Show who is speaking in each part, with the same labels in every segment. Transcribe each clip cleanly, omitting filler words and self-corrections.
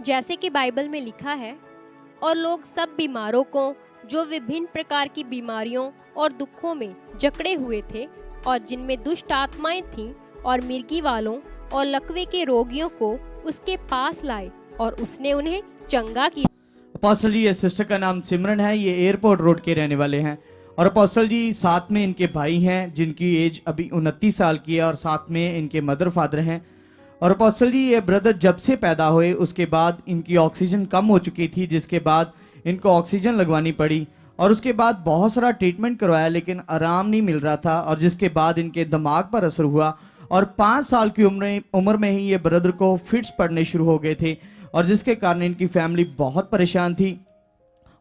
Speaker 1: जैसे कि बाइबल में लिखा है, और लोग सब बीमारों को, जो विभिन्न प्रकार की बीमारियों और दुखों में जकड़े हुए थे और जिनमें दुष्ट आत्माएं थीं, और मिर्गी वालों और लकवे के रोगियों को उसके पास लाए और उसने उन्हें चंगा किया।
Speaker 2: अपोस्टल जी, ये सिस्टर का नाम सिमरन है, ये एयरपोर्ट रोड के रहने वाले हैं। और अपोस्टल जी साथ में इनके भाई हैं जिनकी एज अभी 29 साल की है, और साथ में इनके मदर फादर हैं। और अपोस्टल जी, ये ब्रदर जब से पैदा हुए उसके बाद इनकी ऑक्सीजन कम हो चुकी थी, जिसके बाद इनको ऑक्सीजन लगवानी पड़ी, और उसके बाद बहुत सारा ट्रीटमेंट करवाया लेकिन आराम नहीं मिल रहा था, और जिसके बाद इनके दिमाग पर असर हुआ, और 5 साल की उम्र में ही ये ब्रदर को फिट्स पड़ने शुरू हो गए थे, और जिसके कारण इनकी फैमिली बहुत परेशान थी।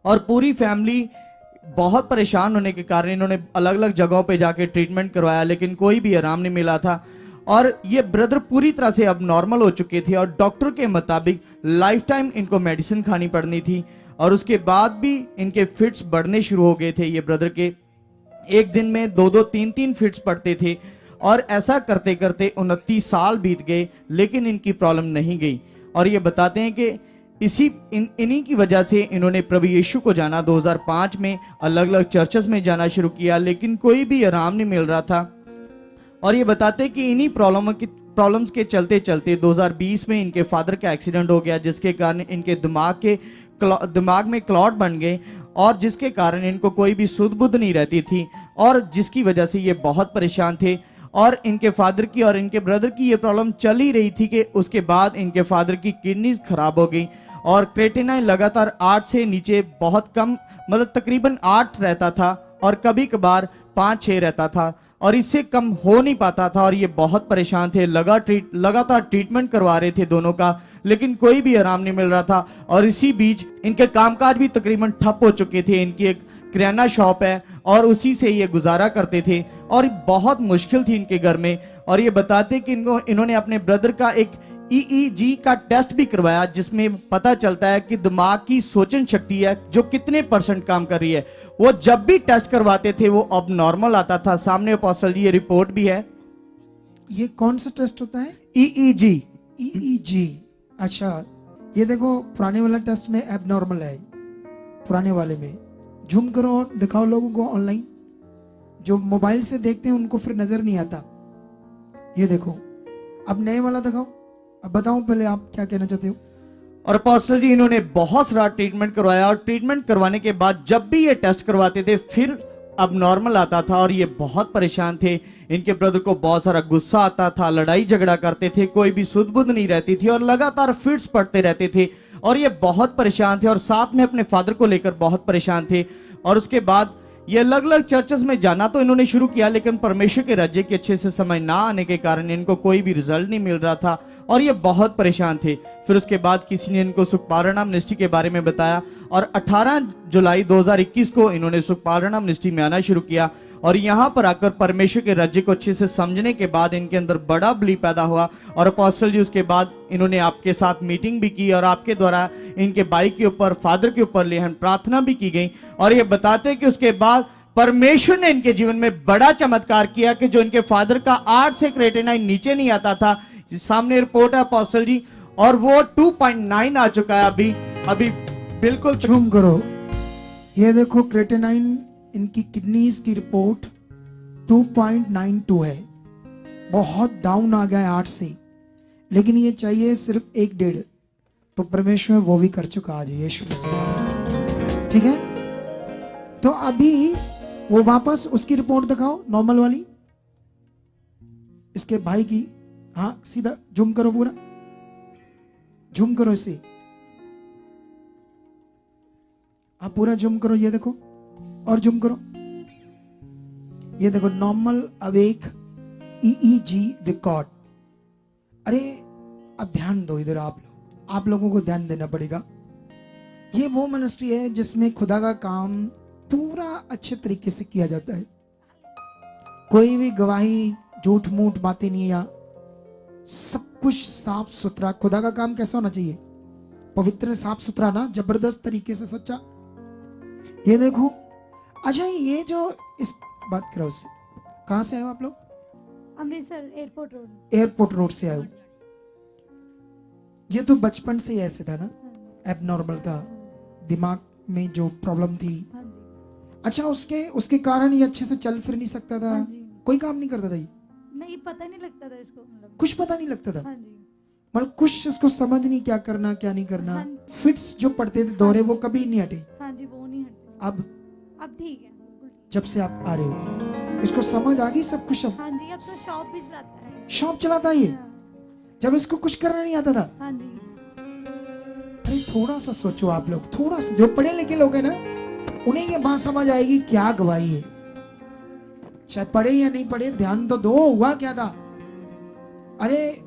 Speaker 2: और पूरी फैमिली बहुत परेशान होने के कारण इन्होंने अलग अलग जगहों पे जाके ट्रीटमेंट करवाया लेकिन कोई भी आराम नहीं मिला था, और ये ब्रदर पूरी तरह से अब नॉर्मल हो चुके थे, और डॉक्टर के मुताबिक लाइफ टाइम इनको मेडिसिन खानी पड़नी थी। और उसके बाद भी इनके फिट्स बढ़ने शुरू हो गए थे। ये ब्रदर के एक दिन में 2-2 3-3 फिट्स पड़ते थे, और ऐसा करते करते 29 साल बीत गए लेकिन इनकी प्रॉब्लम नहीं गई। और ये बताते हैं कि इन्हीं की वजह से इन्होंने प्रभु यीशु को जाना। 2005 में अलग अलग चर्चेस में जाना शुरू किया लेकिन कोई भी आराम नहीं मिल रहा था। और ये बताते हैं कि इन्हीं प्रॉब्लम्स के चलते चलते 2020 में इनके फादर का एक्सीडेंट हो गया, जिसके कारण इनके दिमाग में क्लॉट बन गए, और जिसके कारण इनको कोई भी सुध बुध नहीं रहती थी, और जिसकी वजह से ये बहुत परेशान थे। और इनके फादर की और इनके ब्रदर की ये प्रॉब्लम चल ही रही थी कि उसके बाद इनके फादर की किडनीज खराब हो गई, और क्रेटिनाइन लगातार 8 से नीचे बहुत कम, मतलब तकरीबन 8 रहता था, और कभी कभार 5-6 रहता था, और इससे कम हो नहीं पाता था। और ये बहुत परेशान थे, लगातार ट्रीटमेंट करवा रहे थे दोनों का, लेकिन कोई भी आराम नहीं मिल रहा था। और इसी बीच इनके कामकाज भी तकरीबन ठप हो चुके थे। इनकी एक किराना शॉप है और उसी से ये गुजारा करते थे, और बहुत मुश्किल थी इनके घर में। और ये बताते कि इन्होंने अपने ब्रदर का एक ईईजी का टेस्ट भी करवाया, जिसमें पता चलता है कि दिमाग की सोचन शक्ति है जो कितने % काम कर रही है। वो जब भी टेस्ट करवाते थे वो अब नॉर्मल आता था। सामने अपोस्टल जी ये रिपोर्ट भी है।
Speaker 3: ये कौन सा टेस्ट होता है?
Speaker 2: ईईजी।
Speaker 3: ईईजी। अच्छा, ये देखो पुराने वाला टेस्ट में एबनॉर्मल है, पुराने वाले में। जूम करो और दिखाओ लोगों को ऑनलाइन, जो मोबाइल से देखते हैं उनको फिर नजर नहीं आता। ये देखो, अब नए वाला दिखाओ। अब बताओ पहले आप क्या कहना चाहते हो।
Speaker 2: और अपोस्टल जी इन्होंने बहुत सारा ट्रीटमेंट करवाया, और ट्रीटमेंट करवाने के बाद जब भी ये टेस्ट करवाते थे फिर अब नॉर्मल आता था, और ये बहुत परेशान थे। इनके ब्रदर को बहुत सारा गुस्सा आता था, लड़ाई झगड़ा करते थे, कोई भी सुध बुध नहीं रहती थी, और लगातार फिट्स पड़ते रहते थे, और ये बहुत परेशान थे, और साथ में अपने फादर को लेकर बहुत परेशान थे। और उसके बाद ये अलग अलग चर्चेस में जाना तो इन्होंने शुरू किया, लेकिन परमेश्वर के राज्य की अच्छे से समझ ना आने के कारण इनको कोई भी रिजल्ट नहीं मिल रहा था, और ये बहुत परेशान थे। फिर उसके बाद किसी ने इनको सुखपालना मिनिस्ट्री के बारे में बताया, और 18 जुलाई 2021 को इन्होंने सुखपालना मिनिस्ट्री में आना शुरू किया। और यहाँ पर आकर परमेश्वर के राज्य को अच्छे से समझने के बाद इनके अंदर बड़ा बिलीव पैदा हुआ। और अपोस्टल जी उसके बाद इन्होंने आपके साथ मीटिंग भी की, और आपके द्वारा इनके भाई के ऊपर, फादर के ऊपर लेहन प्रार्थना भी की गई। और ये बताते कि उसके बाद परमेश्वर ने इनके जीवन में बड़ा चमत्कार किया कि जो इनके फादर का 8 से क्रेटिनाइन नीचे नहीं आता था, सामने रिपोर्ट है अपोस्टल जी, और वो 2.9 आ चुका है अभी बिल्कुल।
Speaker 3: जूम करो, ये देखो क्रेटिनाइन, इनकी किडनीज की रिपोर्ट 2.92 है, बहुत डाउन आ गया है 8 से, लेकिन ये चाहिए सिर्फ 1-1.5, तो परमेश्वर वो भी कर चुका आज यीशु मसीह के नाम से। ठीक है, तो अभी वो वापस उसकी रिपोर्ट दिखाओ, नॉर्मल वाली, इसके भाई की। हाँ, सीधा जूम करो, पूरा जूम करो इसे, हाँ पूरा जूम करो, ये देखो, और जूम करो, ये देखो नॉर्मल अवेक ईईजी रिकॉर्ड। अरे अब ध्यान दो इधर, आप लोगों को ध्यान देना पड़ेगा। ये वो मिनिस्ट्री है जिसमें खुदा का काम पूरा अच्छे तरीके से किया जाता है, कोई भी गवाही झूठ मूठ बातें नहीं, या सब कुछ साफ सुथरा। खुदा का काम कैसा होना चाहिए? पवित्र, साफ सुथरा ना, जबरदस्त तरीके से, सच्चा। ये देखो, अच्छा ये जो इस बात करो, उससे कहां से आए हो आप लोग?
Speaker 4: Amritsar airport road.
Speaker 3: Airport road से आए हो। ये तो बचपन से ही ऐसे था ना, एबनॉर्मल था, दिमाग में जो प्रॉब्लम थी।
Speaker 4: हाँ जी।
Speaker 3: अच्छा, उसके कारण ये अच्छे से चल फिर नहीं सकता था,
Speaker 4: हाँ जी।
Speaker 3: कोई काम नहीं करता था ये,
Speaker 4: नहीं, पता नहीं लगता था इसको, मतलब
Speaker 3: कुछ पता नहीं लगता था,
Speaker 4: हाँ जी।
Speaker 3: मतलब कुछ इसको समझ नहीं क्या करना क्या नहीं करना।
Speaker 4: हाँ।
Speaker 3: फिट्स जो पड़ते थे दौरे वो कभी नहीं हटे।
Speaker 4: हाँ जी, वो नहीं हटते।
Speaker 3: अब
Speaker 4: ठीक है, बिल्कुल ठीक।
Speaker 3: जब से आप आ रहे हो इसको समझ आ गई सब कुछ। अब
Speaker 4: हाँ जी, अब तो शॉप भी चलाता है।
Speaker 3: शॉप चलाता है ये,
Speaker 4: हाँ।
Speaker 3: जब इसको कुछ करना नहीं आता था।
Speaker 4: हाँ जी।
Speaker 3: अरे थोड़ा सा सोचो आप लोग, थोड़ा सा, जो पढ़े लिखे लोग हैं ना उन्हें ये बात समझ आएगी क्या गवाही है। चाहे पढ़े या नहीं पढ़े, ध्यान तो दो, हुआ क्या था। अरे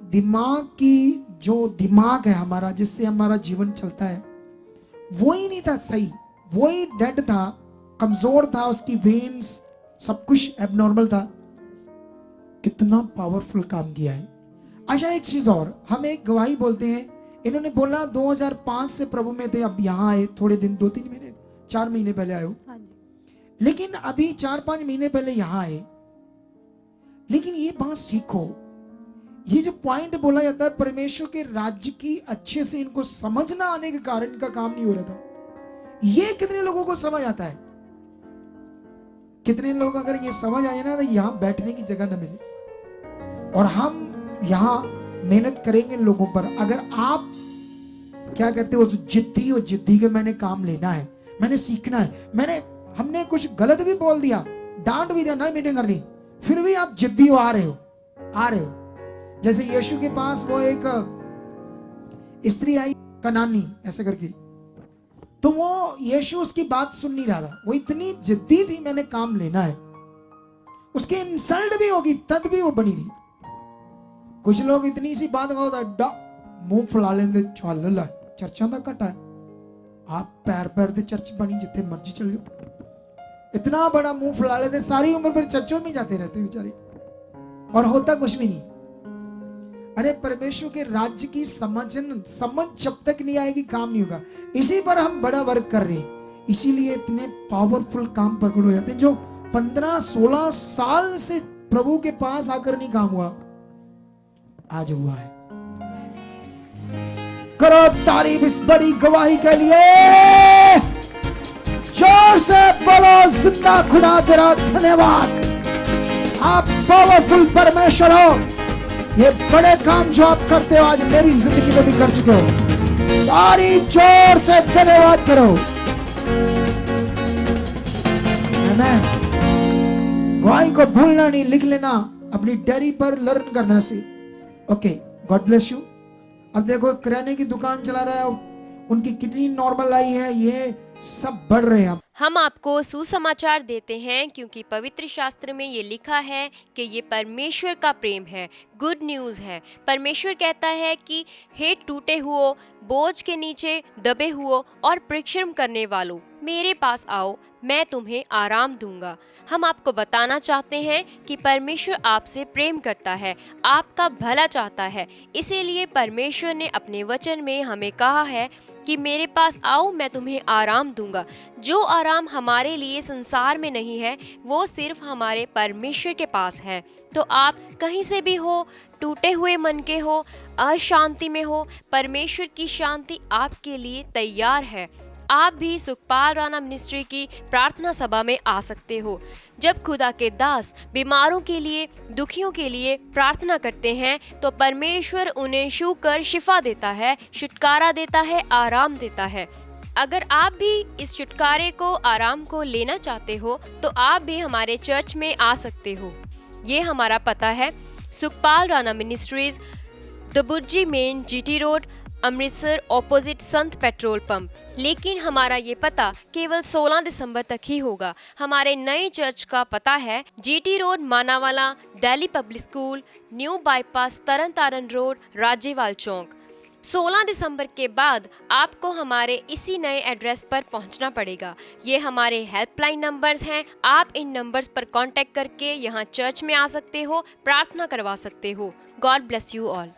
Speaker 3: दिमाग की, जो दिमाग है हमारा जिससे हमारा जीवन चलता है, वो ही नहीं था सही, वो ही डेड था, कमजोर था, उसकी वेन्स सब कुछ एबनॉर्मल था। कितना पावरफुल काम किया है। अच्छा एक चीज और, हम एक गवाही बोलते हैं, इन्होंने बोला 2005 से प्रभु में थे, अब यहाँ आए थोड़े दिन, 2-3 महीने 4 महीने पहले आए हो,
Speaker 4: हाँ जी।
Speaker 3: लेकिन अभी 4-5 महीने पहले यहाँ आए। लेकिन ये बात सीखो, ये जो पॉइंट बोला जाता है परमेश्वर के राज्य की अच्छे से इनको समझना आने के कारण इनका काम नहीं हो रहा था, ये कितने लोगों को समझ आता है? कितने लोग अगर ये समझ आए ना तो यहाँ बैठने की जगह न मिले। और हम यहाँ मेहनत करेंगे लोगों पर। अगर आप क्या कहते हो, जिद्दी हो, जिद्दी के मैंने काम लेना है, मैंने सीखना है, हमने कुछ गलत भी बोल दिया, डांट भी दिया, नहीं मीटिंग करनी, फिर भी आप जिद्दी हो, आ रहे हो। जैसे यीशु के पास वो एक स्त्री आई, कनानी ऐसे करके, तो वो यीशु उसकी बात सुन नहीं रहा था, वो इतनी जिद्दी थी, मैंने काम लेना है। उसकी इंसल्ट भी होगी तद भी वो बनी रही। कुछ लोग इतनी सी बात का मुंह फुला लेंगे, चल चर्चा का घटा है, आप पैर ते चर्च बनी जिथे मर्जी चल जाओ, इतना बड़ा मुंह फुला लेते, सारी उम्र फिर चर्चों में जाते रहते बेचारे, और होता कुछ भी नहीं। अरे परमेश्वर के राज्य की समझ जब तक नहीं आएगी काम नहीं होगा। इसी पर हम बड़ा वर्क कर रहे हैं, इसीलिए इतने पावरफुल काम प्रकट हो जाते हैं। जो 15-16 साल से प्रभु के पास आकर नहीं काम हुआ, आज हुआ है। करो तारीफ इस बड़ी गवाही के लिए, जोर से बोलो जिंदा खुदा तेरा धन्यवाद। आप पावरफुल परमेश्वर हो, ये बड़े काम जो आप करते हो आज मेरी जिंदगी में भी कर चुके हो, तारीफ जोर से धन्यवाद करो। आमीन। गवाही को भूलना नहीं, लिख लेना अपनी डायरी पर, लर्न करना से। Okay, God bless you. अब देखो किराने की दुकान चला रहा है, उनकी किडनी नॉर्मल आई है, ये सब बढ़ रहे हैं।
Speaker 1: हम आपको सुसमाचार देते हैं क्योंकि पवित्र शास्त्र में ये लिखा है कि ये परमेश्वर का प्रेम है, गुड न्यूज़ है। परमेश्वर कहता है कि हे टूटे हुओ, बोझ के नीचे दबे हुओ और परिश्रम करने वालों, मेरे पास आओ, मैं तुम्हें आराम दूंगा। हम आपको बताना चाहते हैं कि परमेश्वर आपसे प्रेम करता है, आपका भला चाहता है। इसीलिए परमेश्वर ने अपने वचन में हमें कहा है कि मेरे पास आओ, मैं तुम्हें आराम दूंगा। जो आराम हमारे लिए संसार में नहीं है, वो सिर्फ हमारे परमेश्वर के पास है। तो आप कहीं से भी हो, टूटे हुए मन के हो, अशांति में हो, परमेश्वर की शांति आपके लिए तैयार है। आप भी सुखपाल राणा मिनिस्ट्री की प्रार्थना सभा में आ सकते हो। जब खुदा के दास बीमारों के लिए, दुखियों के लिए प्रार्थना करते हैं तो परमेश्वर उन्हें छू कर शिफा देता है, छुटकारा देता है, आराम देता है। अगर आप भी इस छुटकारे को, आराम को लेना चाहते हो तो आप भी हमारे चर्च में आ सकते हो। ये हमारा पता है, Sukhpal Rana ministries, Daburji main, GT road, Amritsar, opposite Sant petrol pump. लेकिन हमारा ये पता केवल 16 दिसंबर तक ही होगा। हमारे नए चर्च का पता है GT road, Manawala, Delhi public school, new bypass, Tarn Taran road, Rajewal Chowk. 16 दिसंबर के बाद आपको हमारे इसी नए एड्रेस पर पहुंचना पड़ेगा। ये हमारे हेल्पलाइन नंबर्स हैं, आप इन नंबर्स पर कांटेक्ट करके यहाँ चर्च में आ सकते हो, प्रार्थना करवा सकते हो। God bless you all.